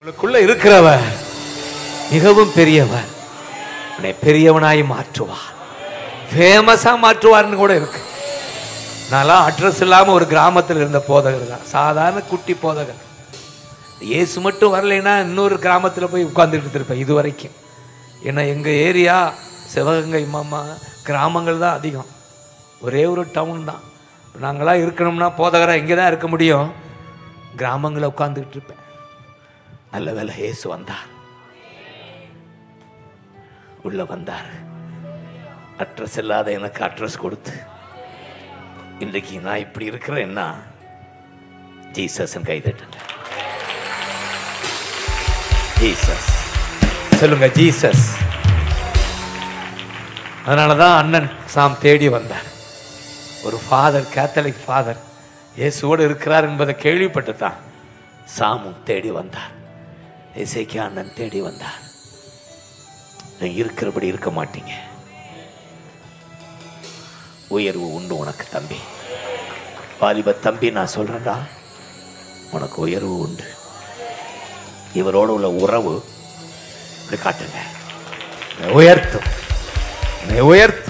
உங்களுக்குள்ள இருக்கிறவர் மிகவும் பெரியவர், உன்னை பெரியவனாய் மாற்றுவார், ஃபேமஸா மாற்றுவார்னு கூட இருக்கு. நான்லாம் அட்ரஸ் இல்லாம ஒரு கிராமத்தில் இருந்த போதகர் தான், சாதாரண குட்டி போதகர். இயேசு மட்டும் வரலைன்னா இன்னொரு கிராமத்தில் போய் உட்கார்ந்துட்டு இருப்பேன் இது வரைக்கும். ஏன்னா எங்கள் ஏரியா சிவகங்கை மாமா கிராமங்கள் தான் அதிகம், ஒரே ஒரு டவுன் தான். நாங்களாம் இருக்கணும்னா போதகராக இங்கே தான் இருக்க முடியும், கிராமங்களில் உட்காந்துக்கிட்டு இருப்பேன். நல்ல வேளை இயேசு வந்தார், உள்ள வந்தார். அட்ரஸ் இல்லாத எனக்கு அட்ரஸ் கொடுத்து இன்றைக்கு நான் இப்படி இருக்கிறேன்னா ஜீசஸ் கைதட்ட. ஜீசஸ் சொல்லுங்க, ஜீசஸ். அதனாலதான் அண்ணன் சாம் தேடி வந்தார். ஒரு ஃபாதர், கேத்தலிக் ஃபாதர் இயேசுவோடு இருக்கிறார் என்பதை கேள்விப்பட்டு தான் சாமும் தேடி வந்தார், எசேக்கியா அண்ணன் தேடி வந்தார். இருக்கிறபடி இருக்க மாட்டீங்க, உயர்வு உண்டு உனக்கு தம்பி, வாலிப தம்பி. நான் சொல்றேன்டா, உனக்கு உயர்வு உண்டு. இவரோடு உள்ள உறவு காட்டுங்க, உயர்த்தும், உயர்த்தும்.